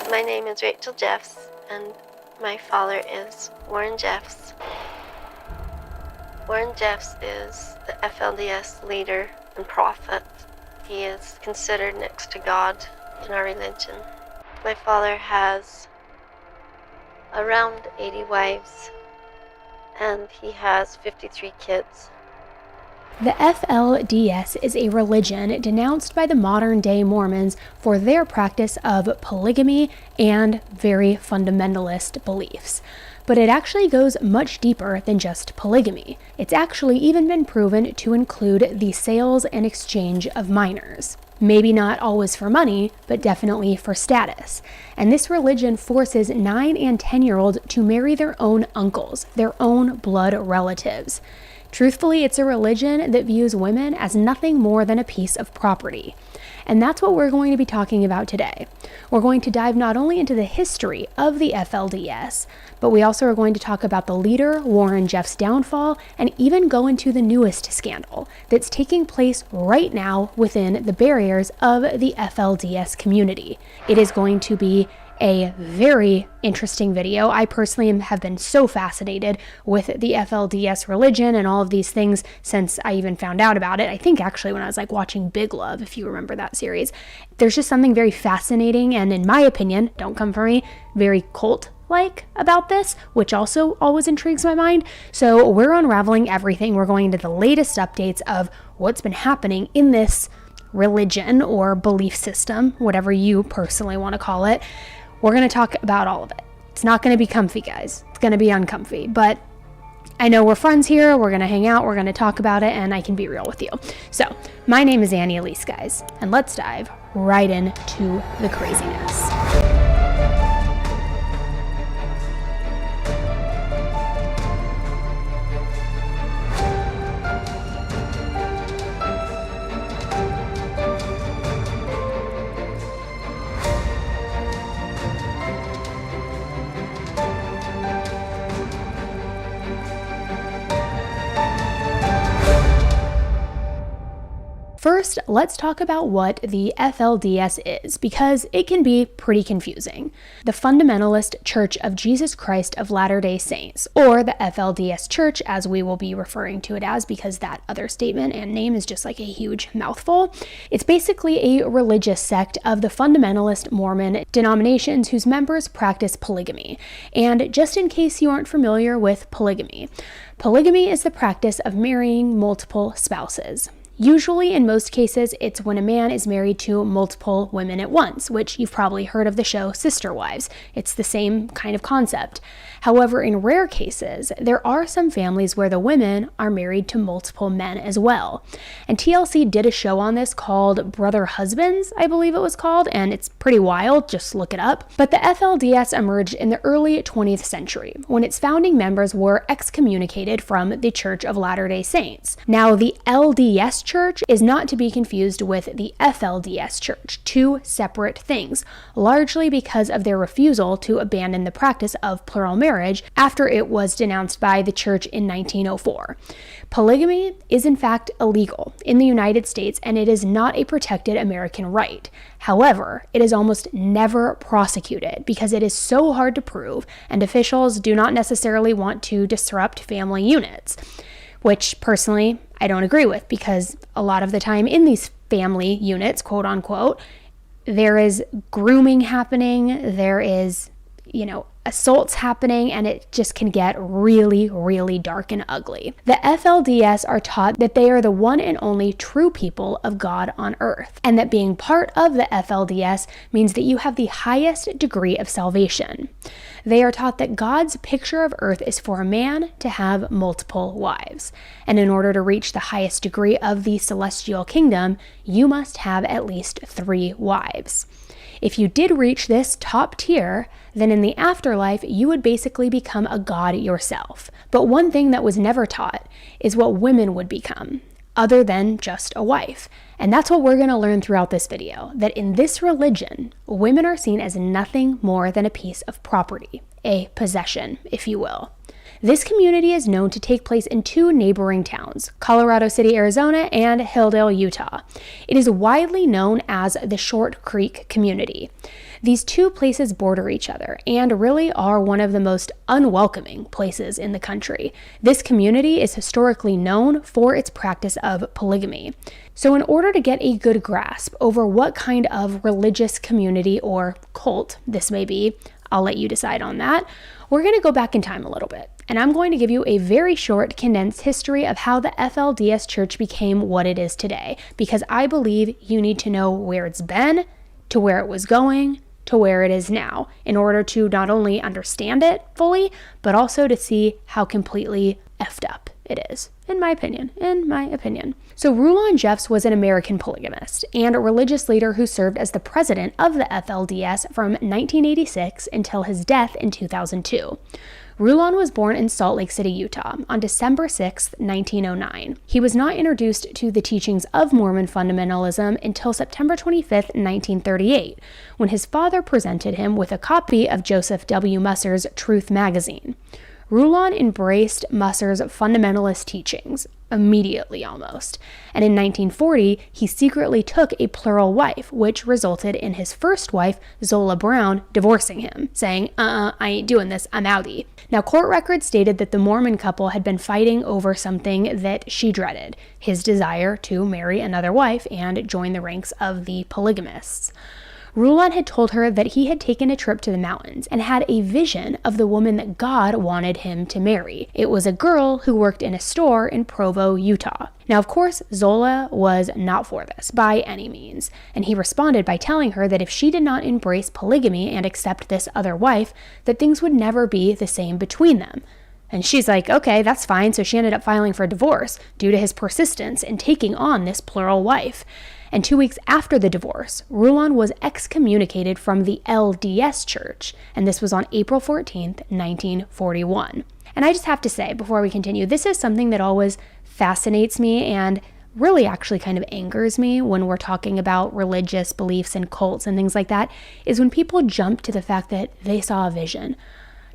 My name is Rulon Jeffs, and my father is Rulon Jeffs. Rulon Jeffs is the FLDS leader and prophet. He is considered next to God in our religion. My father has around 80 wives, and he has 53 kids. The FLDS is a religion denounced by the modern-day Mormons for their practice of polygamy and very fundamentalist beliefs. But it actually goes much deeper than just polygamy. It's actually even been proven to include the sales and exchange of minors. Maybe not always for money, but definitely for status. And this religion forces 9 and 10-year-olds to marry their own uncles, their own blood relatives. Truthfully, it's a religion that views women as nothing more than a piece of property. And that's what we're going to be talking about today. We're going to dive not only into the history of the FLDS, but we also are going to talk about the leader, Rulon Jeffs' downfall, and even go into the newest scandal that's taking place right now within the barriers of the FLDS community. It is going to be a very interesting video. I personally have been so fascinated with the FLDS religion and all of these things since I even found out about it. I think actually when I was watching Big Love, if you remember that series. There's just something very fascinating and, in my opinion, don't come for me, very cult-like about this, which also always intrigues my mind. So we're unraveling everything. We're going into the latest updates of what's been happening in this religion or belief system, whatever you personally want to call it. We're going to talk about all of it. It's not going to be comfy, guys. It's going to be uncomfy, but I know we're friends here. We're going to hang out. We're going to talk about it, and I can be real with you. So, my name is Elise, guys, and let's dive right into the craziness. First, let's talk about what the FLDS is, because it can be pretty confusing. The Fundamentalist Church of Jesus Christ of Latter-day Saints, or the FLDS Church, as we will be referring to it as, because that other statement and name is just like a huge mouthful. It's basically a religious sect of the fundamentalist Mormon denominations whose members practice polygamy. And just in case you aren't familiar with polygamy, polygamy is the practice of marrying multiple spouses. Usually, in most cases, it's when a man is married to multiple women at once, which you've probably heard of the show Sister Wives. It's the same kind of concept. However, in rare cases, there are some families where the women are married to multiple men as well. And TLC did a show on this called Brother Husbands, I believe it was called, and it's pretty wild, just look it up. But the FLDS emerged in the early 20th century, when its founding members were excommunicated from the Church of Latter-day Saints. Now, the LDS Church is not to be confused with the FLDS Church, two separate things, largely because of their refusal to abandon the practice of plural marriage after it was denounced by the church in 1904. Polygamy is in fact illegal in the United States, and it is not a protected American right. However, it is almost never prosecuted because it is so hard to prove, and officials do not necessarily want to disrupt family units, which personally I don't agree with, because a lot of the time in these family units, quote unquote, there is grooming happening, there is, assaults happening, and it just can get really, really dark and ugly. The FLDS are taught that they are the one and only true people of God on earth, and that being part of the FLDS means that you have the highest degree of salvation. They are taught that God's picture of earth is for a man to have multiple wives, and in order to reach the highest degree of the celestial kingdom, you must have at least 3 wives. If you did reach this top tier, then in the afterlife, you would basically become a god yourself. But one thing that was never taught is what women would become, other than just a wife. And that's what we're going to learn throughout this video, that in this religion, women are seen as nothing more than a piece of property, a possession, if you will. This community is known to take place in 2 neighboring towns, Colorado City, Arizona, and Hilldale, Utah. It is widely known as the Short Creek community. These two places border each other and really are one of the most unwelcoming places in the country. This community is historically known for its practice of polygamy. So in order to get a good grasp over what kind of religious community or cult this may be, I'll let you decide on that, we're going to go back in time a little bit. And I'm going to give you a very short, condensed history of how the FLDS Church became what it is today, because I believe you need to know where it's been, to where it was going, to where it is now, in order to not only understand it fully, but also to see how completely effed up it is, in my opinion. So Rulon Jeffs was an American polygamist and a religious leader who served as the president of the FLDS from 1986 until his death in 2002. Rulon was born in Salt Lake City, Utah, on December 6, 1909. He was not introduced to the teachings of Mormon fundamentalism until September 25, 1938, when his father presented him with a copy of Joseph W. Musser's Truth magazine. Rulon embraced Musser's fundamentalist teachings, immediately almost, and in 1940, he secretly took a plural wife, which resulted in his first wife, Zola Brown, divorcing him, saying, I ain't doing this, I'm outie. Now, court records stated that the Mormon couple had been fighting over something that she dreaded, his desire to marry another wife and join the ranks of the polygamists. Rulon had told her that he had taken a trip to the mountains and had a vision of the woman that God wanted him to marry. It was a girl who worked in a store in Provo, Utah. Now, of course, Zola was not for this by any means, and he responded by telling her that if she did not embrace polygamy and accept this other wife, that things would never be the same between them. And she's like, okay, that's fine. So she ended up filing for divorce due to his persistence in taking on this plural wife. And 2 weeks after the divorce, Rulon was excommunicated from the LDS Church, and this was on April 14th, 1941. And I just have to say, before we continue, this is something that always fascinates me and really actually kind of angers me when we're talking about religious beliefs and cults and things like that, is when people jump to the fact that they saw a vision.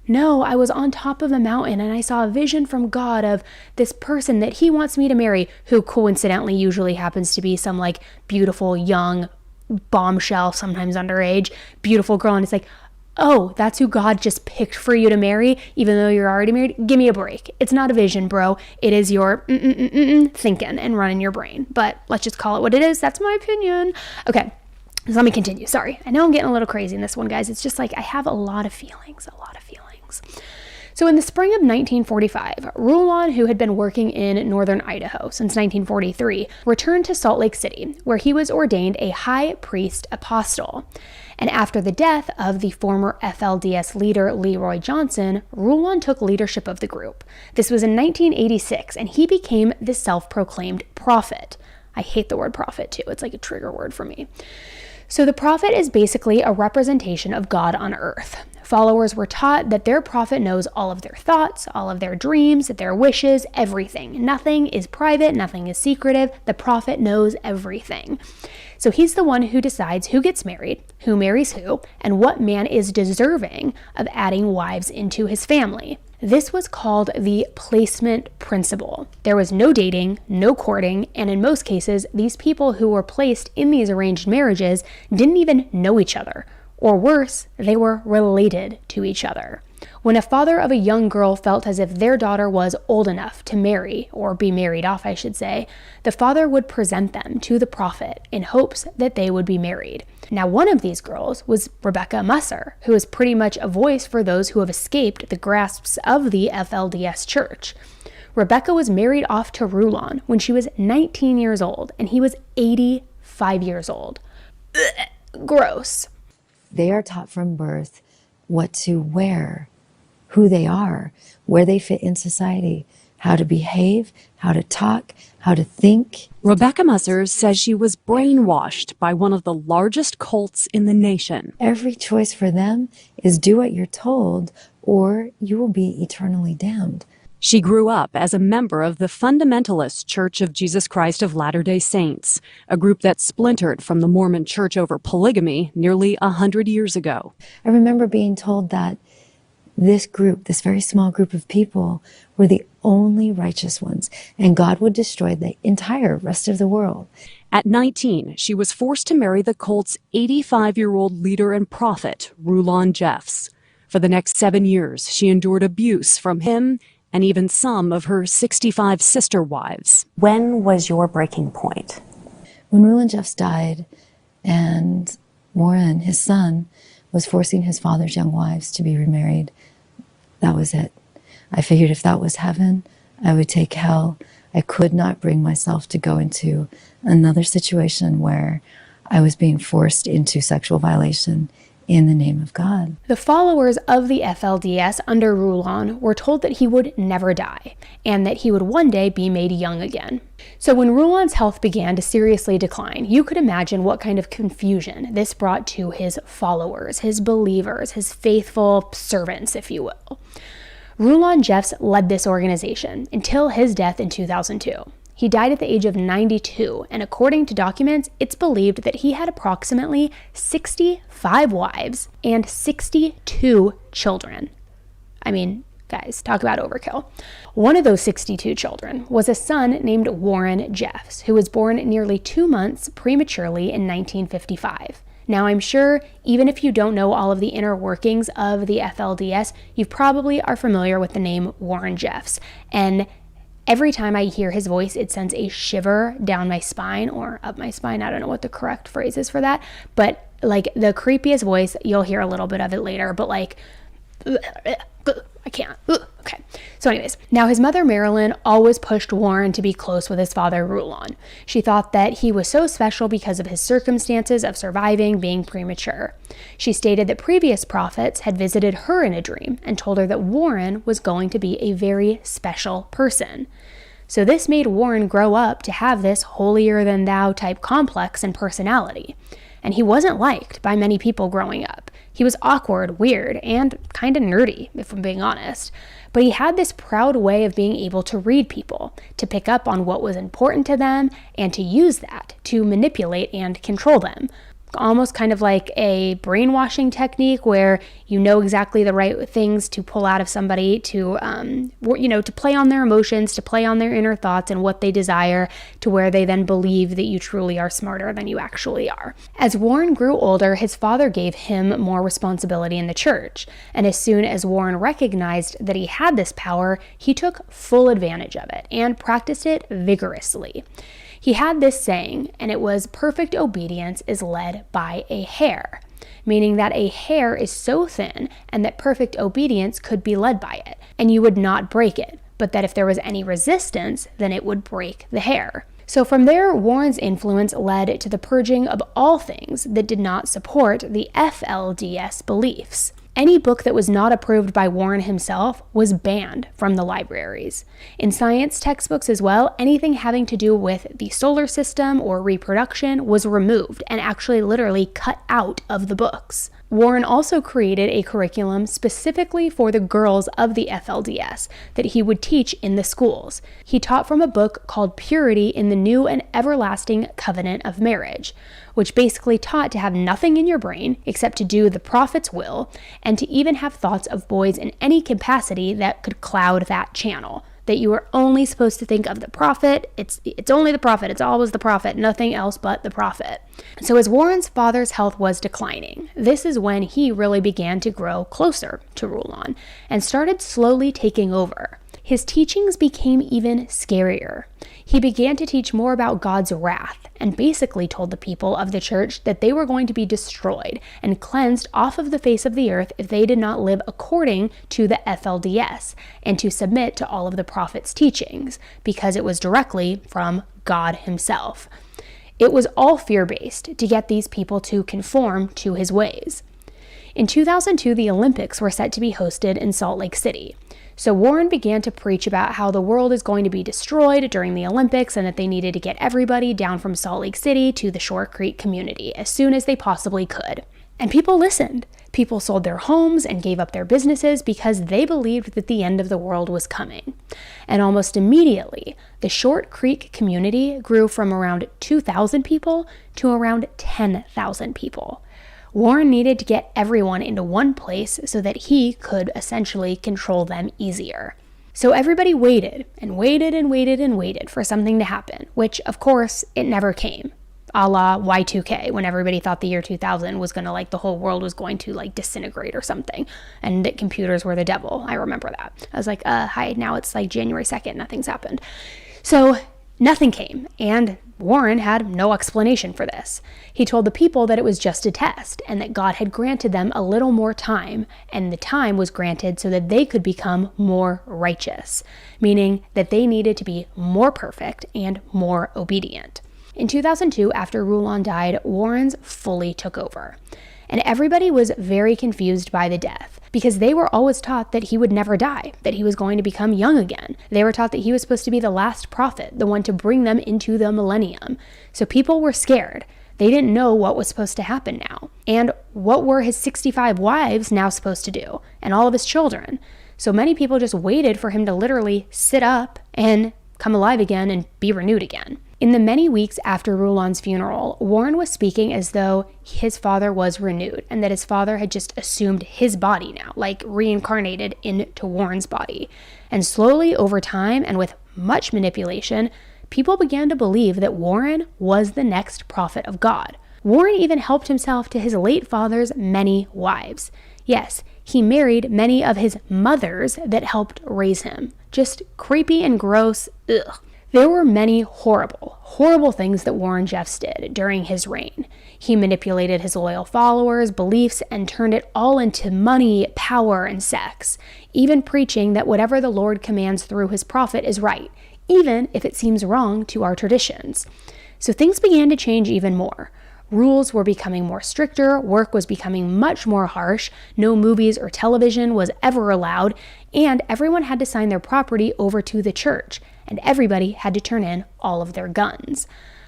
No, I was on top of the mountain and I saw a vision from God of this person that he wants me to marry, who coincidentally usually happens to be some like beautiful, young, bombshell, sometimes underage, beautiful girl. And it's like, oh, that's who God just picked for you to marry, even though you're already married? Give me a break. It's not a vision, bro. It is your thinking and running your brain. But let's just call it what it is. That's my opinion. Okay. So let me continue. Sorry. I know I'm getting a little crazy in this one, guys. It's just like I have a lot of feelings. So in the spring of 1945, Rulon, who had been working in northern Idaho since 1943, returned to Salt Lake City, where he was ordained a high priest apostle. And after the death of the former FLDS leader Leroy Johnson, Rulon took leadership of the group. This was in 1986, and he became the self-proclaimed prophet. I hate the word prophet, too. It's like a trigger word for me. So the prophet is basically a representation of God on earth. Followers were taught that their prophet knows all of their thoughts, all of their dreams, their wishes, everything. Nothing is private, nothing is secretive. The prophet knows everything. So he's the one who decides who gets married, who marries who, and what man is deserving of adding wives into his family. This was called the placement principle. There was no dating, no courting, and in most cases, these people who were placed in these arranged marriages didn't even know each other. Or worse, they were related to each other. When a father of a young girl felt as if their daughter was old enough to marry, or be married off, I should say, the father would present them to the prophet in hopes that they would be married. Now, one of these girls was Rebecca Musser, who is pretty much a voice for those who have escaped the grasps of the FLDS Church. Rebecca was married off to Rulon when she was 19 years old, and he was 85 years old. Ugh, gross. They are taught from birth what to wear, who they are, where they fit in society, how to behave, how to talk, how to think. Rebecca Musser says she was brainwashed by one of the largest cults in the nation. Every choice for them is do what you're told, or you will be eternally damned. She grew up as a member of the Fundamentalist Church of Jesus Christ of Latter-day Saints, a group that splintered from the Mormon Church over polygamy nearly 100 years ago. I remember being told that this group, this very small group of people, were the only righteous ones, and God would destroy the entire rest of the world. At 19, she was forced to marry the cult's 85-year-old leader and prophet, Rulon Jeffs. For the next 7 years, she endured abuse from him and even some of her 65 sister wives. When was your breaking point? When Rulon Jeffs died and Warren, his son, was forcing his father's young wives to be remarried, that was it. I figured if that was heaven, I would take hell. I could not bring myself to go into another situation where I was being forced into sexual violation in the name of God. The followers of the FLDS under Rulon were told that he would never die and that he would one day be made young again. So when Rulon's health began to seriously decline, you could imagine what kind of confusion this brought to his followers, his believers, his faithful servants, if you will. Rulon Jeffs led this organization until his death in 2002. He died at the age of 92, and according to documents, it's believed that he had approximately 65 wives and 62 children. I mean, guys, talk about overkill. One of those 62 children was a son named Warren Jeffs, who was born nearly 2 months prematurely in 1955. Now, I'm sure even if you don't know all of the inner workings of the FLDS, you probably are familiar with the name Warren Jeffs, and every time I hear his voice, it sends a shiver down my spine or up my spine. I don't know what the correct phrase is for that, but like the creepiest voice, you'll hear a little bit of it later, but like, I can't. Okay. So anyways, now his mother, Marilyn, always pushed Warren to be close with his father, Rulon. She thought that he was so special because of his circumstances of surviving being premature. She stated that previous prophets had visited her in a dream and told her that Warren was going to be a very special person. So this made Warren grow up to have this holier-than-thou type complex and personality. And he wasn't liked by many people growing up. He was awkward, weird, and kind of nerdy, if I'm being honest. But he had this proud way of being able to read people, to pick up on what was important to them, and to use that to manipulate and control them. Almost kind of like a brainwashing technique where you know exactly the right things to pull out of somebody to, to play on their emotions, to play on their inner thoughts and what they desire, to where they then believe that you truly are smarter than you actually are. As Warren grew older, his father gave him more responsibility in the church. And as soon as Warren recognized that he had this power, he took full advantage of it and practiced it vigorously. He had this saying, and it was, "Perfect obedience is led by a hair," meaning that a hair is so thin and that perfect obedience could be led by it, and you would not break it, but that if there was any resistance, then it would break the hair. So from there, Warren's influence led to the purging of all things that did not support the FLDS beliefs. Any book that was not approved by Warren himself was banned from the libraries. In science textbooks as well, anything having to do with the solar system or reproduction was removed and actually literally cut out of the books. Warren also created a curriculum specifically for the girls of the FLDS that he would teach in the schools. He taught from a book called Purity in the New and Everlasting Covenant of Marriage, which basically taught to have nothing in your brain except to do the prophet's will, and to even have thoughts of boys in any capacity that could cloud that channel. That you were only supposed to think of the prophet. It's only the prophet. It's always the prophet. Nothing else but the prophet. So as Warren's father's health was declining, this is when he really began to grow closer to Rulon and started slowly taking over. His teachings became even scarier. He began to teach more about God's wrath and basically told the people of the church that they were going to be destroyed and cleansed off of the face of the earth if they did not live according to the FLDS and to submit to all of the prophet's teachings, because it was directly from God himself. It was all fear-based to get these people to conform to his ways. In 2002, the Olympics were set to be hosted in Salt Lake City. So Warren began to preach about how the world is going to be destroyed during the Olympics and that they needed to get everybody down from Salt Lake City to the Short Creek community as soon as they possibly could. And people listened. People sold their homes and gave up their businesses because they believed that the end of the world was coming. And almost immediately, the Short Creek community grew from around 2,000 people to around 10,000 people. Warren needed to get everyone into one place so that he could essentially control them easier. So everybody waited and waited and waited and waited for something to happen, which of course it never came. A la Y2K, when everybody thought the year 2000 was going to, like, the whole world was going to, like, disintegrate or something, and that computers were the devil. I remember that. I was like, hi, now it's like January 2nd, nothing's happened. So nothing came, and Warren had no explanation for this. He told the people that it was just a test, and that God had granted them a little more time, and the time was granted so that they could become more righteous, meaning that they needed to be more perfect and more obedient. In 2002, after Rulon died, Warrens fully took over. And everybody was very confused by the death, because they were always taught that he would never die, that he was going to become young again. They were taught that he was supposed to be the last prophet, the one to bring them into the millennium. So people were scared. They didn't know what was supposed to happen now. And what were his 65 wives now supposed to do? And all of his children. So many people just waited for him to literally sit up and come alive again and be renewed again. In the many weeks after Rulon's funeral, Warren was speaking as though his father was renewed and that his father had just assumed his body now, like reincarnated into Warren's body. And slowly over time and with much manipulation, people began to believe that Warren was the next prophet of God. Warren even helped himself to his late father's many wives. Yes, he married many of his mothers that helped raise him. Just creepy and gross. Ugh. There were many horrible things that Rulon Jeffs did during his reign. He manipulated his loyal followers' beliefs and turned it all into money, power, and sex, even preaching that whatever the Lord commands through his prophet is right, even if it seems wrong to our traditions. So things began to change even more. Rules were becoming more stricter, work was becoming much more harsh, no movies or television was ever allowed, and everyone had to sign their property over to the church, and everybody had to turn in all of their guns.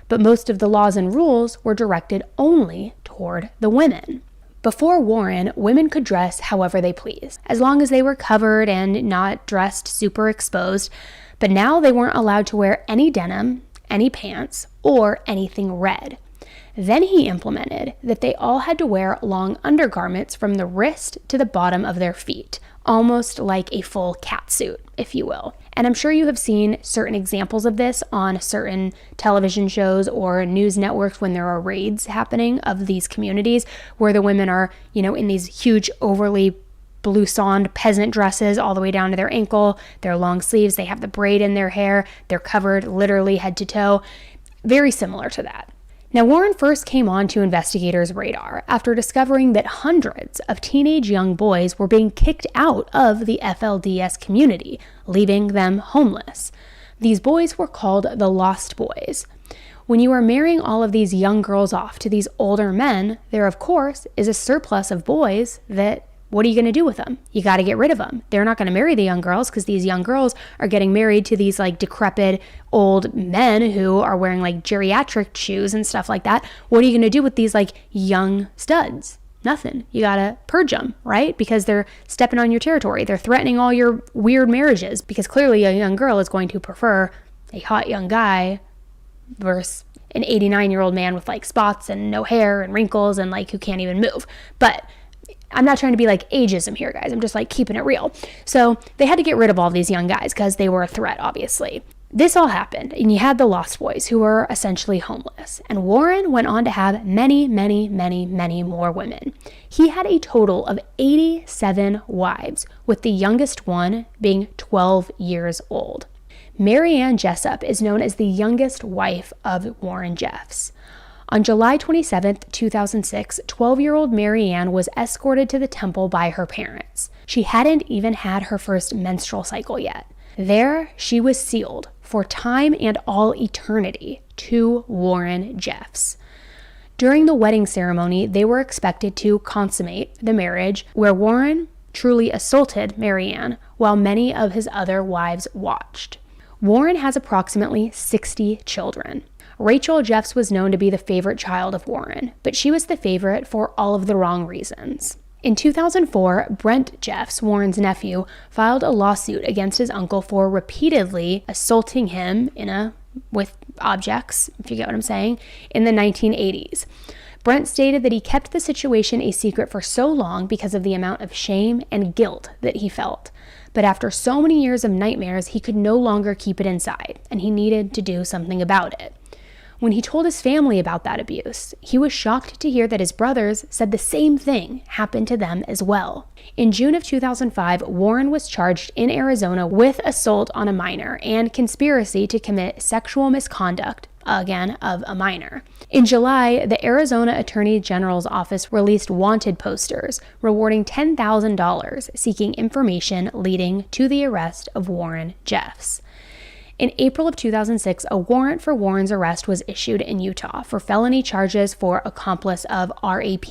But most of the laws and rules were directed only toward the women. Before Warren, women could dress however they pleased, as long as they were covered and not dressed super exposed, but now they weren't allowed to wear any denim, any pants, or anything red. Then he implemented that they all had to wear long undergarments from the wrist to the bottom of their feet, almost like a full catsuit, if you will. And I'm sure you have seen certain examples of this on certain television shows or news networks when there are raids happening of these communities where the women are, in these huge overly bloussoned peasant dresses all the way down to their ankle, their long sleeves, they have the braid in their hair, they're covered literally head to toe. Very similar to that. Now, Warren first came onto investigators' radar after discovering that hundreds of teenage young boys were being kicked out of the FLDS community, leaving them homeless. These boys were called the Lost Boys. When you are marrying all of these young girls off to these older men, there, of course, is a surplus of boys that, what are you going to do with them? You got to get rid of them. They're not going to marry the young girls because these young girls are getting married to these like decrepit old men who are wearing like geriatric shoes and stuff like that. What are you going to do with these like young studs? Nothing. You got to purge them, right? Because they're stepping on your territory. They're threatening all your weird marriages because clearly a young girl is going to prefer a hot young guy versus an 89-year-old man with like spots and no hair and wrinkles and like who can't even move. But I'm not trying to be like ageism here, guys. I'm just like keeping it real. So they had to get rid of all these young guys because they were a threat, obviously. This all happened, and you had the Lost Boys who were essentially homeless. And Warren went on to have many more women. He had a total of 87 wives, with the youngest one being 12 years old. Mary Ann Jessup is known as the youngest wife of Rulon Jeffs. On July 27, 2006, 12-year-old Mary Ann was escorted to the temple by her parents. She hadn't even had her first menstrual cycle yet. There, she was sealed for time and all eternity to Rulon Jeffs. During the wedding ceremony, they were expected to consummate the marriage, where Warren truly assaulted Mary Ann while many of his other wives watched. Warren has approximately 60 children. Rachel Jeffs was known to be the favorite child of Warren, but she was the favorite for all of the wrong reasons. In 2004, Brent Jeffs, Warren's nephew, filed a lawsuit against his uncle for repeatedly assaulting him with objects, if you get what I'm saying, in the 1980s. Brent stated that he kept the situation a secret for so long because of the amount of shame and guilt that he felt. But after so many years of nightmares, he could no longer keep it inside, and he needed to do something about it. When he told his family about that abuse, he was shocked to hear that his brothers said the same thing happened to them as well. In June of 2005, Warren was charged in Arizona with assault on a minor and conspiracy to commit sexual misconduct, again, of a minor. In July, the Arizona Attorney General's office released wanted posters rewarding $10,000 seeking information leading to the arrest of Rulon Jeffs. In April of 2006, a warrant for Warren's arrest was issued in Utah for felony charges for accomplice of rape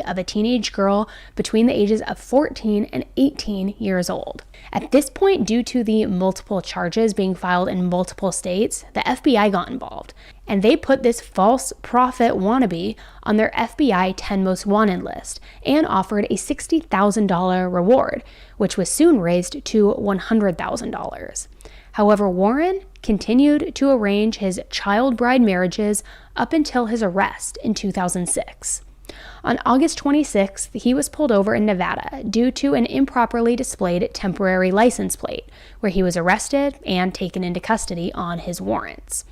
of a teenage girl between the ages of 14 and 18 years old. At this point, due to the multiple charges being filed in multiple states, the FBI got involved, and they put this false prophet wannabe on their FBI 10 Most Wanted list and offered a $60,000 reward, which was soon raised to $100,000. However, Warren continued to arrange his child bride marriages up until his arrest in 2006. On August 26th, he was pulled over in Nevada due to an improperly displayed temporary license plate, where he was arrested and taken into custody on his warrants.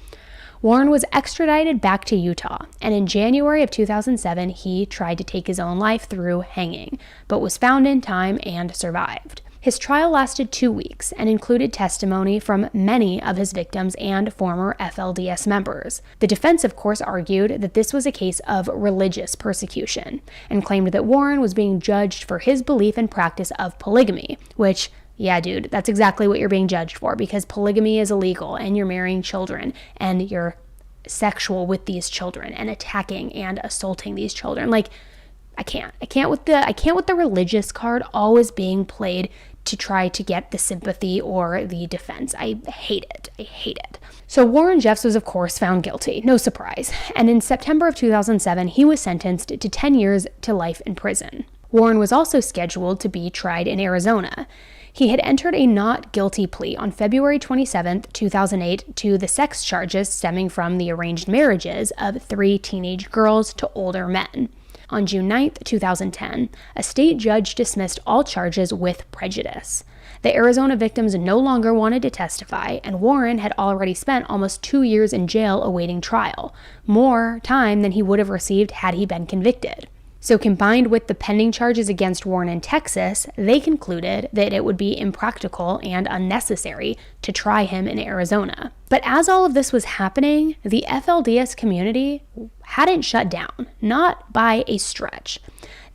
Warren was extradited back to Utah, and in January of 2007, he tried to take his own life through hanging, but was found in time and survived. His trial lasted 2 weeks and included testimony from many of his victims and former FLDS members. The defense, of course, argued that this was a case of religious persecution and claimed that Warren was being judged for his belief and practice of polygamy, which, yeah, dude, that's exactly what you're being judged for, because polygamy is illegal and you're marrying children and you're sexual with these children and attacking and assaulting these children. Like, I can't with the religious card always being played to try to get the sympathy or the defense. I hate it. So Rulon Jeffs was, of course, found guilty, no surprise, and in September of 2007, he was sentenced to 10 years to life in prison. Warren was also scheduled to be tried in Arizona. He had entered a not guilty plea on February 27, 2008, to the sex charges stemming from the arranged marriages of 3 teenage girls to older men. On June 9, 2010, a state judge dismissed all charges with prejudice. The Arizona victims no longer wanted to testify, and Warren had already spent almost 2 years in jail awaiting trial, more time than he would have received had he been convicted. So combined with the pending charges against Warren in Texas, they concluded that it would be impractical and unnecessary to try him in Arizona. But as all of this was happening, the FLDS community hadn't shut down, not by a stretch.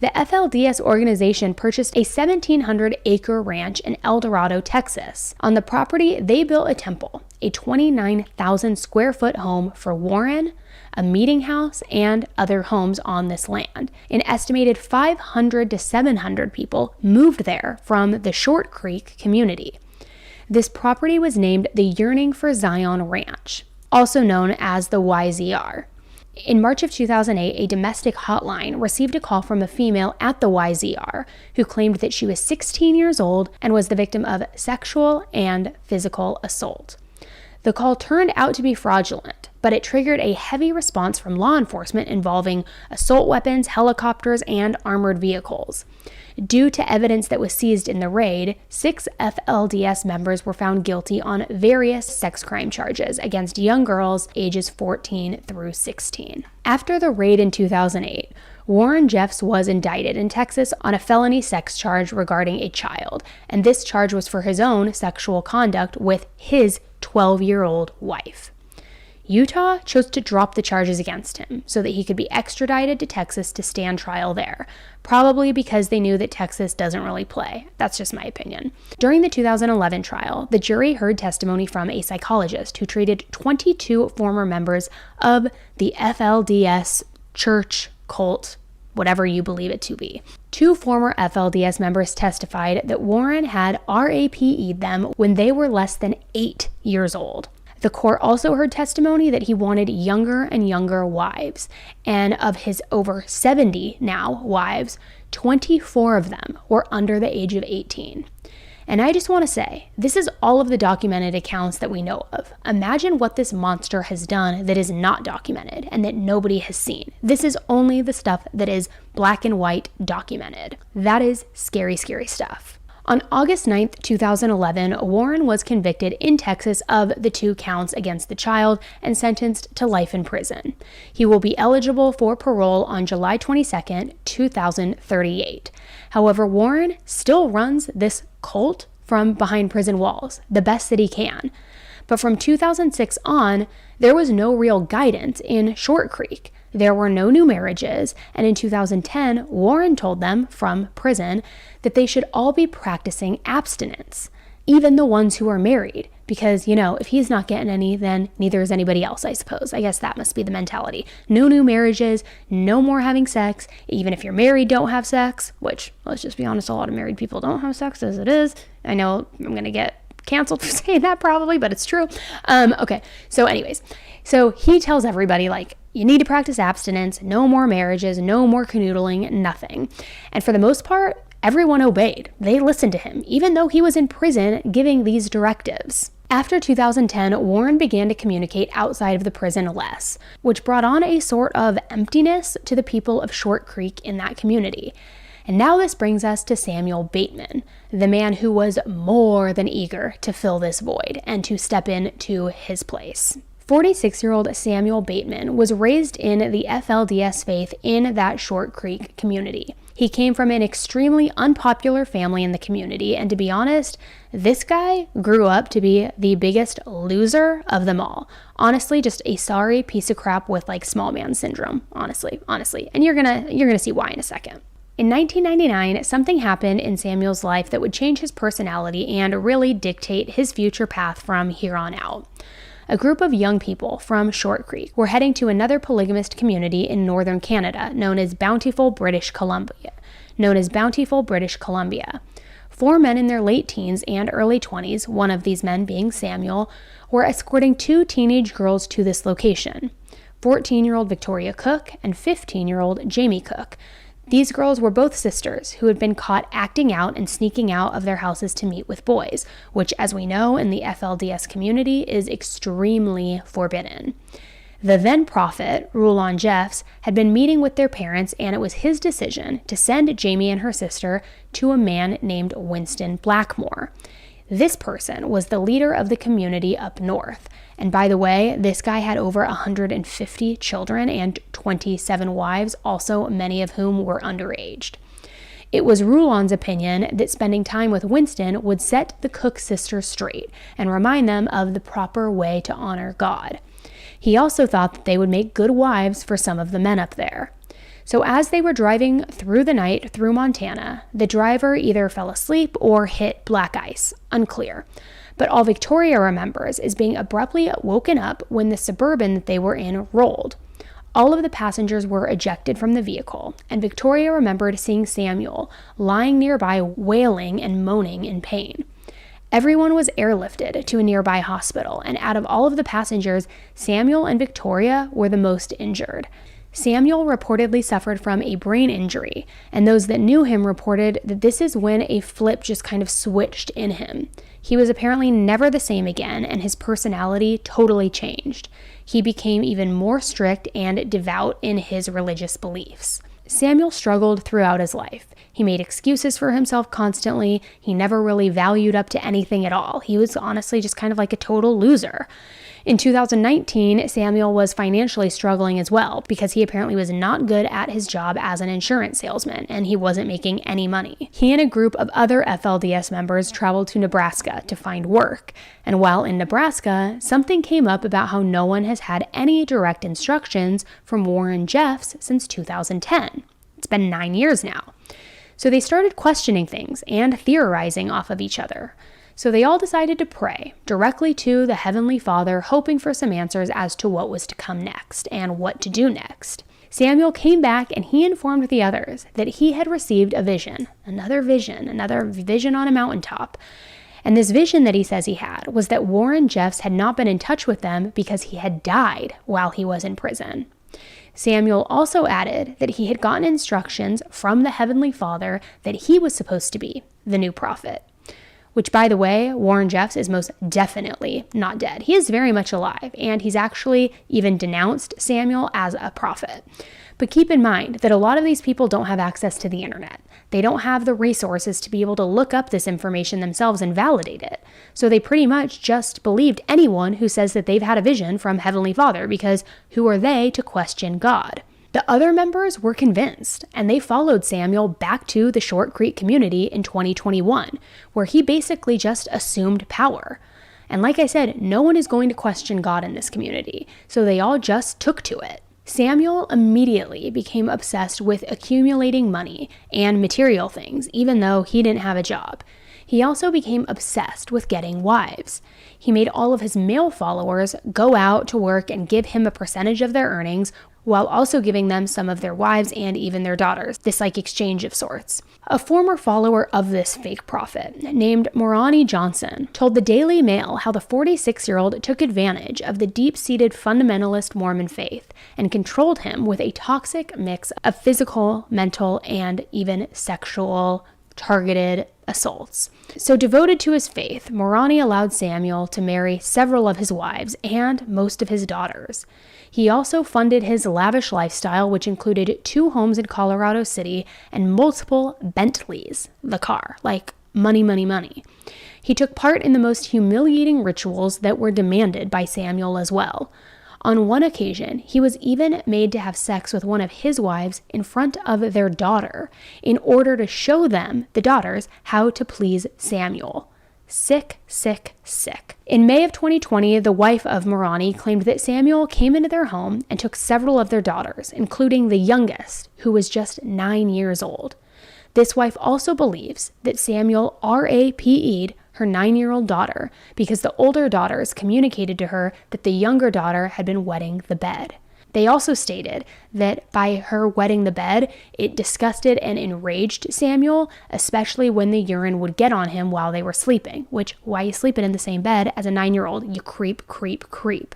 The FLDS organization purchased a 1,700-acre ranch in El Dorado, Texas. On the property, they built a temple, a 29,000-square-foot home for Warren, a meeting house, and other homes on this land. An estimated 500 to 700 people moved there from the Short Creek community. This property was named the Yearning for Zion Ranch, also known as the YZR. In March of 2008, a domestic hotline received a call from a female at the YZR who claimed that she was 16 years old and was the victim of sexual and physical assault. The call turned out to be fraudulent, but it triggered a heavy response from law enforcement involving assault weapons, helicopters, and armored vehicles. Due to evidence that was seized in the raid, 6 FLDS members were found guilty on various sex crime charges against young girls ages 14 through 16. After the raid in 2008, Rulon Jeffs was indicted in Texas on a felony sex charge regarding a child, and this charge was for his own sexual conduct with his 12-year-old wife. Utah chose to drop the charges against him so that he could be extradited to Texas to stand trial there, probably because they knew that Texas doesn't really play. That's just my opinion. During the 2011 trial, the jury heard testimony from a psychologist who treated 22 former members of the FLDS church cult, whatever you believe it to be. 2 former FLDS members testified that Warren had RAPE'd them when they were less than 8 years old. The court also heard testimony that he wanted younger and younger wives, and of his over 70 now wives, 24 of them were under the age of 18. And I just want to say, this is all of the documented accounts that we know of. Imagine what this monster has done that is not documented and that nobody has seen. This is only the stuff that is black and white documented. That is scary, scary stuff. On August 9th, 2011, Warren was convicted in Texas of the 2 counts against the child and sentenced to life in prison. He will be eligible for parole on July 22nd, 2038. However, Warren still runs this cult from behind prison walls, the best that he can. But from 2006 on, there was no real guidance in Short Creek. There were no new marriages, and in 2010, Warren told them from prison that they should all be practicing abstinence, even the ones who are married, because, if he's not getting any, then neither is anybody else, I suppose. I guess that must be the mentality. No new marriages, no more having sex. Even if you're married, don't have sex, which, let's just be honest, a lot of married people don't have sex as it is. I know I'm going to get canceled for saying that probably, but it's true. Okay, so anyways, so he tells everybody, you need to practice abstinence, no more marriages, no more canoodling, nothing. And for the most part, everyone obeyed. They listened to him, even though he was in prison giving these directives. After 2010, Warren began to communicate outside of the prison less, which brought on a sort of emptiness to the people of Short Creek in that community. And now this brings us to Samuel Bateman, the man who was more than eager to fill this void and to step into his place. 46-year-old Samuel Bateman was raised in the FLDS faith in that Short Creek community. He came from an extremely unpopular family in the community, and to be honest, this guy grew up to be the biggest loser of them all. Honestly, just a sorry piece of crap with small man syndrome, honestly. And you're gonna see why in a second. In 1999, something happened in Samuel's life that would change his personality and really dictate his future path from here on out. A group of young people from Short Creek were heading to another polygamist community in northern Canada known as Bountiful, British Columbia. 4 men in their late teens and early 20s, one of these men being Samuel, were escorting 2 teenage girls to this location, 14-year-old Victoria Cook and 15-year-old Jamie Cook. These girls were both sisters who had been caught acting out and sneaking out of their houses to meet with boys, which, as we know in the FLDS community, is extremely forbidden. The then prophet, Rulon Jeffs, had been meeting with their parents, and it was his decision to send Jamie and her sister to a man named Winston Blackmore. This person was the leader of the community up north. And by the way, this guy had over 150 children and 27 wives, also many of whom were underage. It was Rulon's opinion that spending time with Winston would set the Cook sisters straight and remind them of the proper way to honor God. He also thought that they would make good wives for some of the men up there. So as they were driving through the night through Montana, the driver either fell asleep or hit black ice, unclear. But all Victoria remembers is being abruptly woken up when the Suburban that they were in rolled. All of the passengers were ejected from the vehicle, and Victoria remembered seeing Samuel lying nearby wailing and moaning in pain. Everyone was airlifted to a nearby hospital, and out of all of the passengers, Samuel and Victoria were the most injured. Samuel reportedly suffered from a brain injury, and those that knew him reported that this is when a flip just kind of switched in him. He was apparently never the same again, and his personality totally changed. He became even more strict and devout in his religious beliefs. Samuel struggled throughout his life. He made excuses for himself constantly. He never really valued up to anything at all. He was honestly just kind of like a total loser. In 2019, Samuel was financially struggling as well because he apparently was not good at his job as an insurance salesman, and he wasn't making any money. He and a group of other FLDS members traveled to Nebraska to find work, and while in Nebraska, something came up about how no one has had any direct instructions from Rulon Jeffs since 2010. It's been 9 years now. So they started questioning things and theorizing off of each other. So they all decided to pray directly to the Heavenly Father, hoping for some answers as to what was to come next and what to do next. Samuel came back and he informed the others that he had received a vision, another vision on a mountaintop. And this vision that he says he had was that Rulon Jeffs had not been in touch with them because he had died while he was in prison. Samuel also added that he had gotten instructions from the Heavenly Father that he was supposed to be the new prophet. which, by the way, Rulon Jeffs is most definitely not dead. He is very much alive, and he's actually even denounced Samuel as a prophet. But keep in mind that a lot of these people don't have access to the internet. They don't have the resources to be able to look up this information themselves and validate it. So they pretty much just believed anyone who says that they've had a vision from Heavenly Father, because who are they to question God? The other members were convinced, and they followed Samuel back to the Short Creek community in 2021, where he basically just assumed power. And like I said, no one is going to question God in this community, so they all just took to it. Samuel immediately became obsessed with accumulating money and material things, even though he didn't have a job. He also became obsessed with getting wives. He made all of his male followers go out to work and give him a percentage of their earnings, while also giving them some of their wives and even their daughters, this exchange of sorts. A former follower of this fake prophet, named Moroni Johnson, told the Daily Mail how the 46-year-old took advantage of the deep-seated fundamentalist Mormon faith and controlled him with a toxic mix of physical, mental, and even sexual targeted assaults. So devoted to his faith, Moroni allowed Samuel to marry several of his wives and most of his daughters. He also funded his lavish lifestyle, which included 2 homes in Colorado City and multiple Bentleys, the car, money, money, money. He took part in the most humiliating rituals that were demanded by Samuel as well. On one occasion, he was even made to have sex with one of his wives in front of their daughter in order to show them, the daughters, how to please Samuel. Sick, sick, sick. In May of 2020, the wife of Moroni claimed that Samuel came into their home and took several of their daughters, including the youngest, who was just 9 years old. This wife also believes that Samuel RAPE'd her 9-year-old daughter because the older daughters communicated to her that the younger daughter had been wetting the bed. They also stated that by her wetting the bed, it disgusted and enraged Samuel, especially when the urine would get on him while they were sleeping, which, why are you sleeping in the same bed as a 9-year-old? You creep, creep, creep.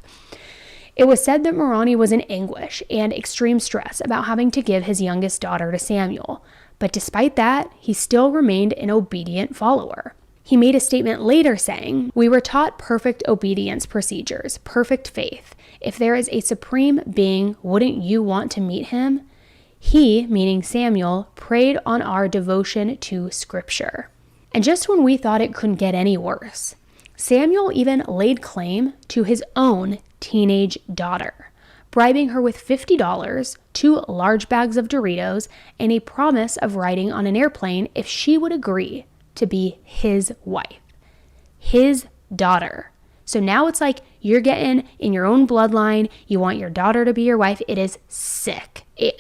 It was said that Moroni was in anguish and extreme stress about having to give his youngest daughter to Samuel, but despite that, he still remained an obedient follower. He made a statement later saying, "We were taught perfect obedience procedures, perfect faith. If there is a supreme being, wouldn't you want to meet him?" He, meaning Samuel, preyed on our devotion to Scripture. And just when we thought it couldn't get any worse, Samuel even laid claim to his own teenage daughter, bribing her with $50, 2 large bags of Doritos, and a promise of riding on an airplane if she would agree to be his wife. His daughter. So now it's like you're getting in your own bloodline, you want your daughter to be your wife. It is sick. It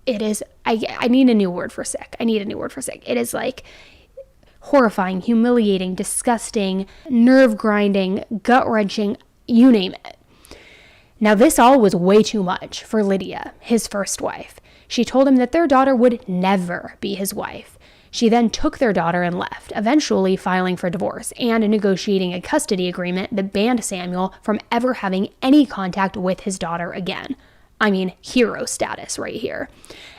is, I need a new word for sick. It is horrifying, humiliating, disgusting, nerve-grinding, gut-wrenching, you name it. Now this all was way too much for Lydia, his first wife. She told him that their daughter would never be his wife. She then took their daughter and left, eventually filing for divorce and negotiating a custody agreement that banned Samuel from ever having any contact with his daughter again. I mean, hero status right here.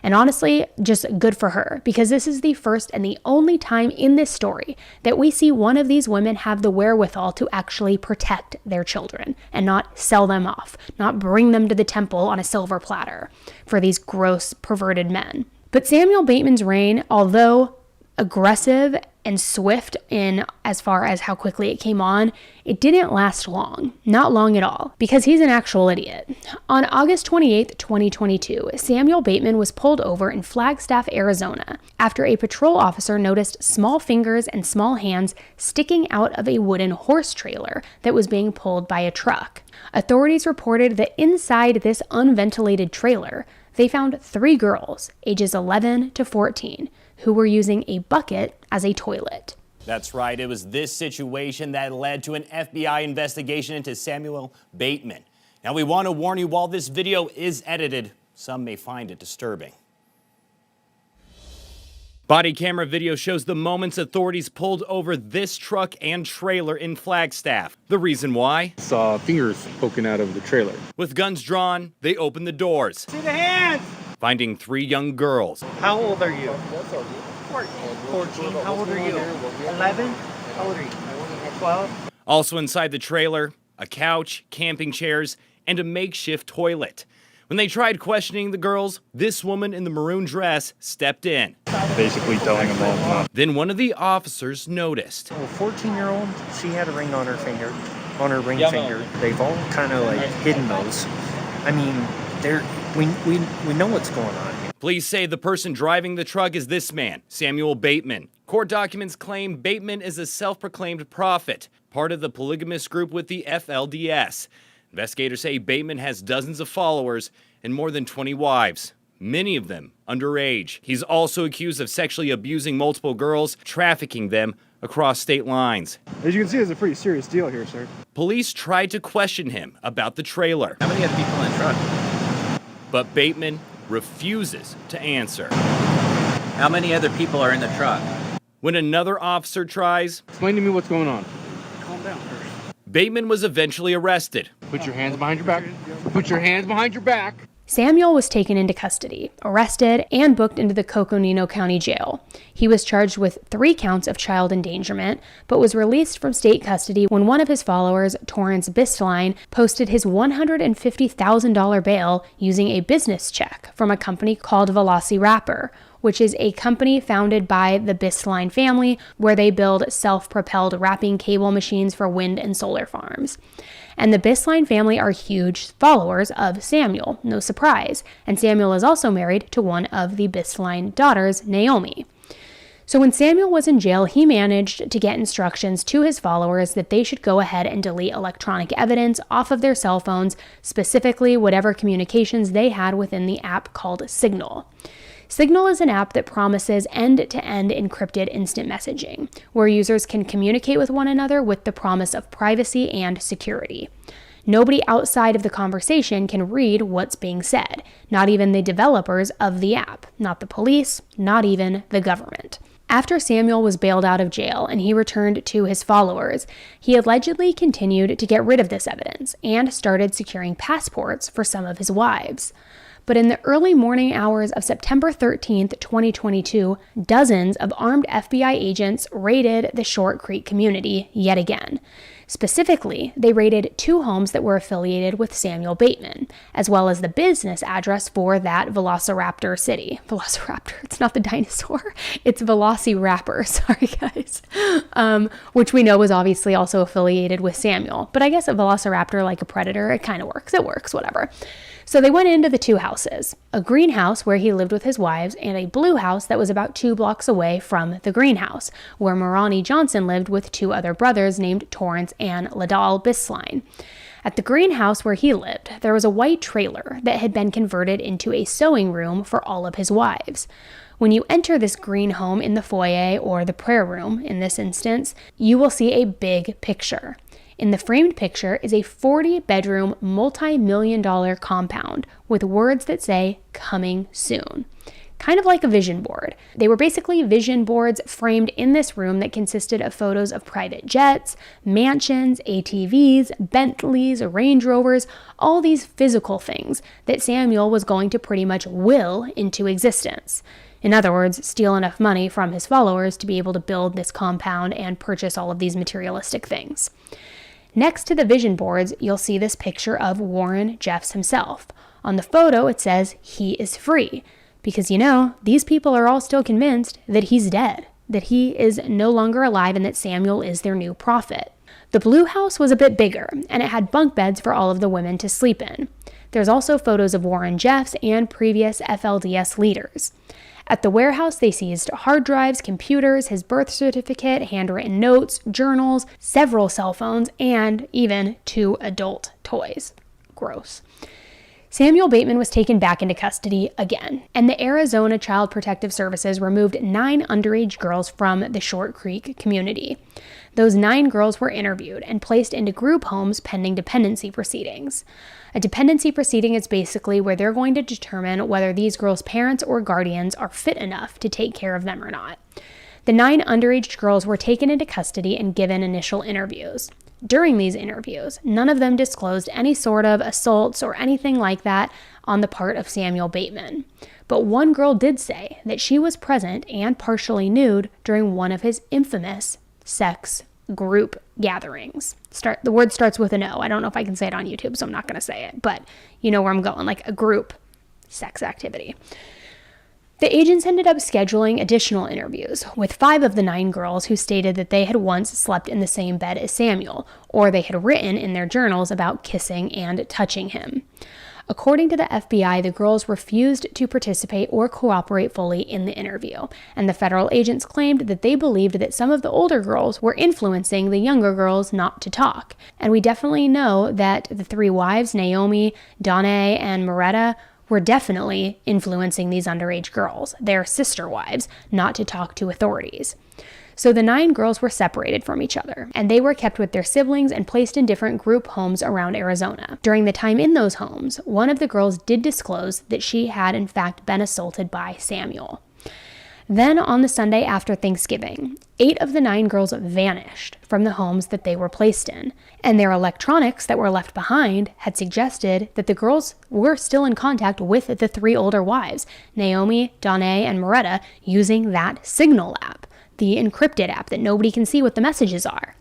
And honestly, just good for her, because this is the first and the only time in this story that we see one of these women have the wherewithal to actually protect their children and not sell them off, not bring them to the temple on a silver platter for these gross, perverted men. But Samuel Bateman's reign, although aggressive and swift in as far as how quickly it came on, it didn't last long. Not long at all, because he's an actual idiot. On August 28, 2022, Samuel Bateman was pulled over in Flagstaff, Arizona, after a patrol officer noticed small fingers and small hands sticking out of a wooden horse trailer that was being pulled by a truck. Authorities reported that inside this unventilated trailer, they found 3 girls, ages 11 to 14, who were using a bucket as a toilet. That's right. It was this situation that led to an FBI investigation into Samuel Bateman. Now, we want to warn you, while this video is edited, some may find it disturbing. Body camera video shows the moments authorities pulled over this truck and trailer in Flagstaff. The reason why? Saw fingers poking out of the trailer. With guns drawn, they opened the doors. See the hands! Finding 3 young girls. How old are you? 14. How old are you? 11? How old are you? 12. Also inside the trailer, a couch, camping chairs, and a makeshift toilet. When they tried questioning the girls, this woman in the maroon dress stepped in. Basically telling them all not. Then one of the officers noticed. A 14-year-old, she had a ring on her finger, on her ring finger. They've all kind of like hidden those. I mean, we know what's going on here. Police say the person driving the truck is this man, Samuel Bateman. Court documents claim Bateman is a self-proclaimed prophet, part of the polygamist group with the FLDS. Investigators say Bateman has dozens of followers and more than 20 wives, many of them underage. He's also accused of sexually abusing multiple girls, trafficking them across state lines. As you can see, it's a pretty serious deal here, sir. Police tried to question him about the trailer. How many other people in the truck? But Bateman refuses to answer. How many other people are in the truck? When another officer tries, Explain to me what's going on. Calm down first. Bateman was eventually arrested. Put your hands behind your back. Put your hands behind your back. Samuel was taken into custody, arrested, and booked into the Coconino County Jail. He was charged with 3 counts of child endangerment, but was released from state custody when one of his followers, Torrance Bistline, posted his $150,000 bail using a business check from a company called Velociraptor, which is a company founded by the Bistline family where they build self-propelled wrapping cable machines for wind and solar farms. And the Bistline family are huge followers of Samuel, no surprise. And Samuel is also married to one of the Bistline daughters, Naomi. So when Samuel was in jail, he managed to get instructions to his followers that they should go ahead and delete electronic evidence off of their cell phones, specifically whatever communications they had within the app called Signal. Signal is an app that promises end-to-end encrypted instant messaging, where users can communicate with one another with the promise of privacy and security. Nobody outside of the conversation can read what's being said, not even the developers of the app, not the police, not even the government. After Samuel was bailed out of jail and he returned to his followers, he allegedly continued to get rid of this evidence and started securing passports for some of his wives. But in the early morning hours of September 13th, 2022, dozens of armed FBI agents raided the Short Creek community yet again. Specifically, they raided 2 homes that were affiliated with Samuel Bateman, as well as the business address for that Velociraptor city. Velociraptor, it's not the dinosaur, it's Velociraptor, sorry guys. Which we know was obviously also affiliated with Samuel. But I guess a Velociraptor, like a predator, it kind of works. It works, whatever. So they went into the 2 houses, a greenhouse where he lived with his wives and a blue house that was about 2 blocks away from the greenhouse, where Marani Johnson lived with 2 other brothers named Torrance and Ladal Bistline. At the greenhouse where he lived, there was a white trailer that had been converted into a sewing room for all of his wives. When you enter this green home in the foyer, or the prayer room in this instance, you will see a big picture. In the framed picture is a 40-bedroom, multi-million-dollar compound with words that say, "Coming soon." Kind of like a vision board. They were basically vision boards framed in this room that consisted of photos of private jets, mansions, ATVs, Bentleys, Range Rovers, all these physical things that Samuel was going to pretty much will into existence. In other words, steal enough money from his followers to be able to build this compound and purchase all of these materialistic things. Next to the vision boards, you'll see this picture of Rulon Jeffs himself. On the photo, it says he is free. Because, these people are all still convinced that he's dead, that he is no longer alive, and that Samuel is their new prophet. The blue house was a bit bigger, and it had bunk beds for all of the women to sleep in. There's also photos of Rulon Jeffs and previous FLDS leaders. At the warehouse, they seized hard drives, computers, his birth certificate, handwritten notes, journals, several cell phones, and even 2 adult toys. Gross. Samuel Bateman was taken back into custody again, and the Arizona Child Protective Services removed 9 underage girls from the Short Creek community. Those 9 girls were interviewed and placed into group homes pending dependency proceedings. A dependency proceeding is basically where they're going to determine whether these girls' parents or guardians are fit enough to take care of them or not. The 9 underage girls were taken into custody and given initial interviews. During these interviews, none of them disclosed any sort of assaults or anything like that on the part of Samuel Bateman. But one girl did say that she was present and partially nude during one of his infamous sex group gatherings. The word starts with an O. I don't know if I can say it on YouTube, so I'm not going to say it, but you know where I'm going, like a group sex activity. The agents ended up scheduling additional interviews with 5 of the 9 girls who stated that they had once slept in the same bed as Samuel, or they had written in their journals about kissing and touching him. According to the FBI, the girls refused to participate or cooperate fully in the interview, and the federal agents claimed that they believed that some of the older girls were influencing the younger girls not to talk. And we definitely know that the 3 wives, Naomi, Donna, and Moretta, were definitely influencing these underage girls, their sister wives, not to talk to authorities. So the 9 girls were separated from each other, and they were kept with their siblings and placed in different group homes around Arizona. During the time in those homes, one of the girls did disclose that she had in fact been assaulted by Samuel. Then on the Sunday after Thanksgiving, 8 of the 9 girls vanished from the homes that they were placed in, and their electronics that were left behind had suggested that the girls were still in contact with the 3 older wives, Naomi, Donna, and Moretta, using that Signal app, the encrypted app that nobody can see what the messages are.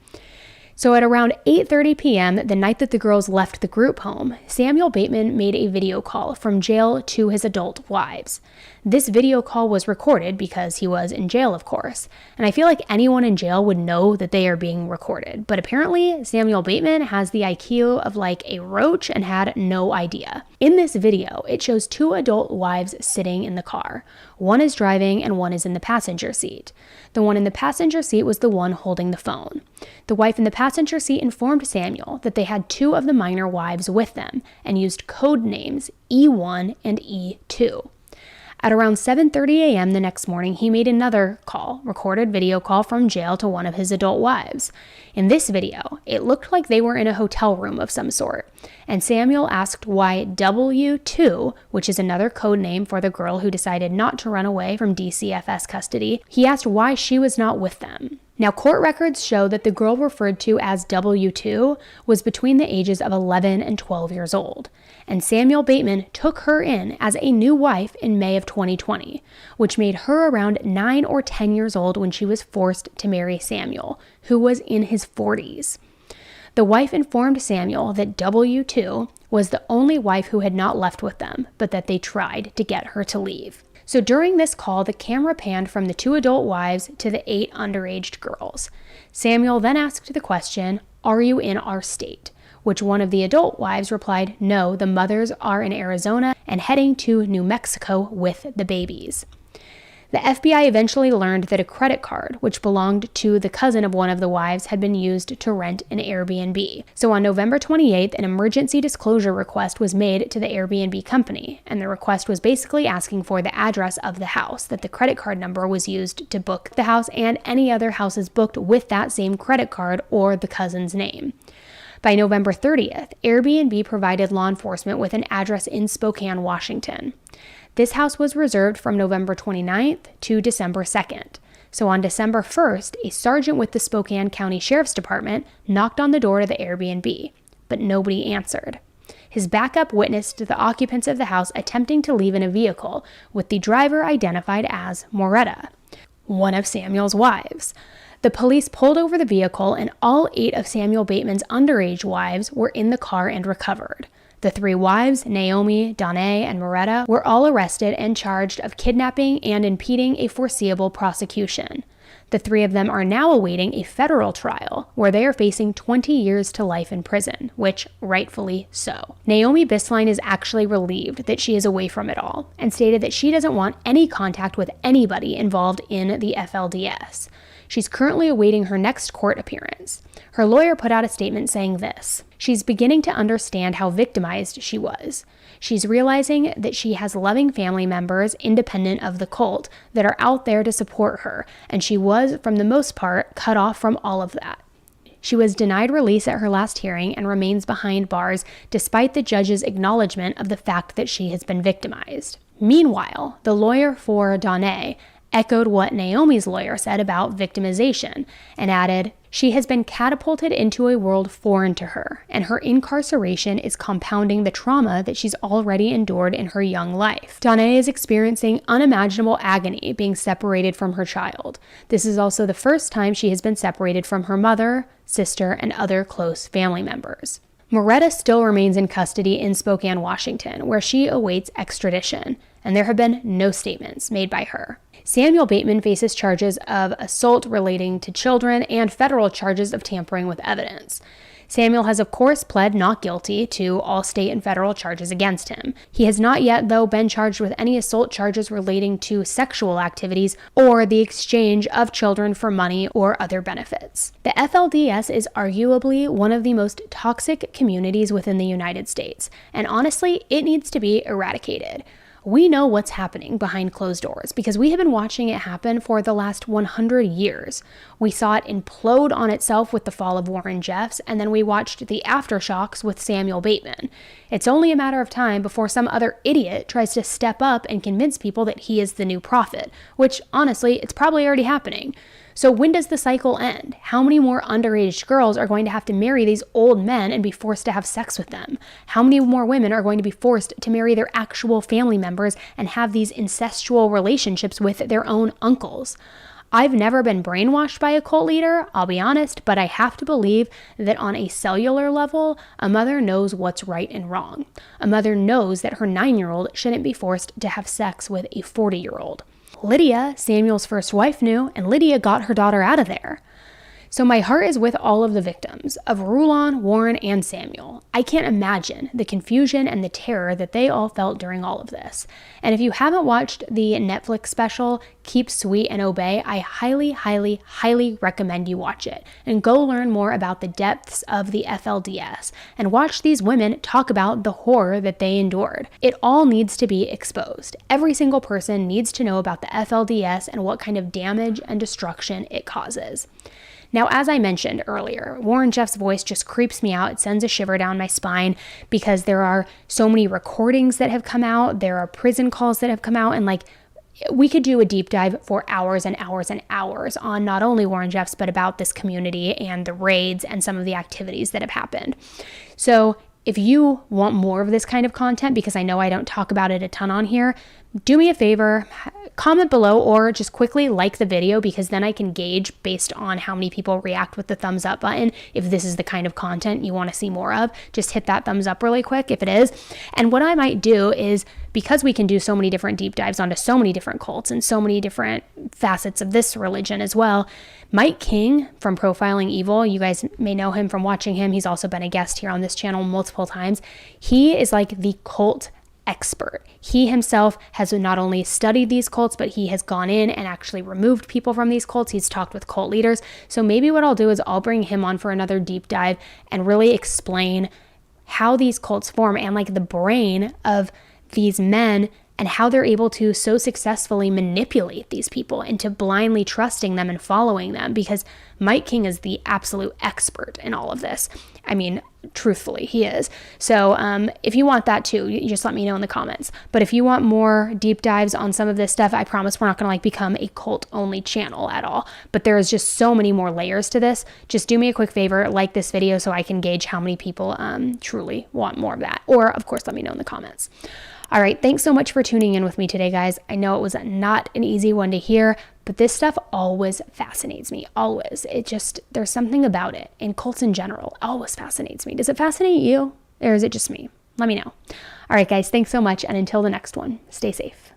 So at around 8:30 p.m., the night that the girls left the group home, Samuel Bateman made a video call from jail to his adult wives. This video call was recorded because he was in jail, of course, and I feel like anyone in jail would know that they are being recorded, but apparently Samuel Bateman has the IQ of like a roach and had no idea. In this video, it shows 2 adult wives sitting in the car. One is driving and one is in the passenger seat. The one in the passenger seat was the one holding the phone. The wife in the passenger seat informed Samuel that they had 2 of the minor wives with them and used code names E1 and E2. At around 7:30 a.m. the next morning, he made another call, recorded video call from jail to one of his adult wives. In this video, it looked like they were in a hotel room of some sort, and Samuel asked why W2, which is another code name for the girl who decided not to run away from DCFS custody, he asked why she was not with them. Now, court records show that the girl referred to as W2 was between the ages of 11 and 12 years old, and Samuel Bateman took her in as a new wife in May of 2020, which made her around 9 or 10 years old when she was forced to marry Samuel, who was in his 40s. The wife informed Samuel that W2 was the only wife who had not left with them, but that they tried to get her to leave. So during this call, the camera panned from the 2 adult wives to the 8 underage girls. Samuel then asked the question, "Are you in our state?" Which one of the adult wives replied, "No, the mothers are in Arizona and heading to New Mexico with the babies." The FBI eventually learned that a credit card, which belonged to the cousin of one of the wives, had been used to rent an Airbnb. So on November 28th, an emergency disclosure request was made to the Airbnb company, and the request was basically asking for the address of the house that the credit card number was used to book the house and any other houses booked with that same credit card or the cousin's name. By November 30th, Airbnb provided law enforcement with an address in Spokane, Washington. This house was reserved from November 29th to December 2nd. So on December 1st, a sergeant with the Spokane County Sheriff's Department knocked on the door to the Airbnb, but nobody answered. His backup witnessed the occupants of the house attempting to leave in a vehicle, with the driver identified as Moretta, one of Samuel's wives. The police pulled over the vehicle, and all 8 of Samuel Bateman's underage wives were in the car and recovered. The 3 wives, Naomi, Donna, and Moretta, were all arrested and charged of kidnapping and impeding a foreseeable prosecution. The 3 of them are now awaiting a federal trial, where they are facing 20 years to life in prison, which rightfully so. Naomi Bisline is actually relieved that she is away from it all, and stated that she doesn't want any contact with anybody involved in the FLDS. She's currently awaiting her next court appearance. Her lawyer put out a statement saying this: "She's beginning to understand how victimized she was. She's realizing that she has loving family members independent of the cult that are out there to support her, and she was, for the most part, cut off from all of that. She was denied release at her last hearing and remains behind bars despite the judge's acknowledgement of the fact that she has been victimized." Meanwhile, the lawyer for Donna echoed what Naomi's lawyer said about victimization, and added, "She has been catapulted into a world foreign to her, and her incarceration is compounding the trauma that she's already endured in her young life. Danae is experiencing unimaginable agony being separated from her child. This is also the first time she has been separated from her mother, sister, and other close family members." Moretta still remains in custody in Spokane, Washington, where she awaits extradition, and there have been no statements made by her. Samuel Bateman faces charges of assault relating to children and federal charges of tampering with evidence. Samuel has, of course, pled not guilty to all state and federal charges against him. He has not yet, though, been charged with any assault charges relating to sexual activities or the exchange of children for money or other benefits. The FLDS is arguably one of the most toxic communities within the United States, and honestly, it needs to be eradicated. We know what's happening behind closed doors because we have been watching it happen for the last 100 years. We saw it implode on itself with the fall of Rulon Jeffs, and then we watched the aftershocks with Samuel Bateman. It's only a matter of time before some other idiot tries to step up and convince people that he is the new prophet, which honestly, it's probably already happening. So when does the cycle end? How many more underage girls are going to have to marry these old men and be forced to have sex with them? How many more women are going to be forced to marry their actual family members and have these incestual relationships with their own uncles? I've never been brainwashed by a cult leader, I'll be honest, but I have to believe that on a cellular level, a mother knows what's right and wrong. A mother knows that her 9-year-old shouldn't be forced to have sex with a 40-year-old. Lydia, Samuel's first wife, knew, and Lydia got her daughter out of there. So my heart is with all of the victims of Rulon, Warren, and Samuel. I can't imagine the confusion and the terror that they all felt during all of this. And if you haven't watched the Netflix special, Keep Sweet and Obey, I highly, highly, highly recommend you watch it and go learn more about the depths of the FLDS and watch these women talk about the horror that they endured. It all needs to be exposed. Every single person needs to know about the FLDS and what kind of damage and destruction it causes. Now, as I mentioned earlier, Rulon Jeffs' voice just creeps me out. It sends a shiver down my spine because there are so many recordings that have come out. There are prison calls that have come out. And we could do a deep dive for hours and hours and hours on not only Rulon Jeffs, but about this community and the raids and some of the activities that have happened. So if you want more of this kind of content, because I know I don't talk about it a ton on here, do me a favor, comment below or just quickly like the video because then I can gauge based on how many people react with the thumbs up button. If this is the kind of content you want to see more of, just hit that thumbs up really quick if it is. And what I might do is, because we can do so many different deep dives onto so many different cults and so many different facets of this religion as well, Mike King from Profiling Evil, you guys may know him from watching him. He's also been a guest here on this channel multiple times. He is like the cult expert. He himself has not only studied these cults, but he has gone in and actually removed people from these cults. He's talked with cult leaders. So maybe what I'll do is I'll bring him on for another deep dive and really explain how these cults form and the brain of these men and how they're able to so successfully manipulate these people into blindly trusting them and following them, because Mike King is the absolute expert in all of this. I mean, truthfully, he is. So if you want that too, you just let me know in the comments. But if you want more deep dives on some of this stuff, I promise we're not going to become a cult-only channel at all. But there is just so many more layers to this. Just do me a quick favor, like this video so I can gauge how many people truly want more of that. Or, of course, let me know in the comments. All right, thanks so much for tuning in with me today, guys. I know it was not an easy one to hear, but this stuff always fascinates me, always. There's something about it, and cults in general, always fascinates me. Does it fascinate you, or is it just me? Let me know. All right, guys, thanks so much, and until the next one, stay safe.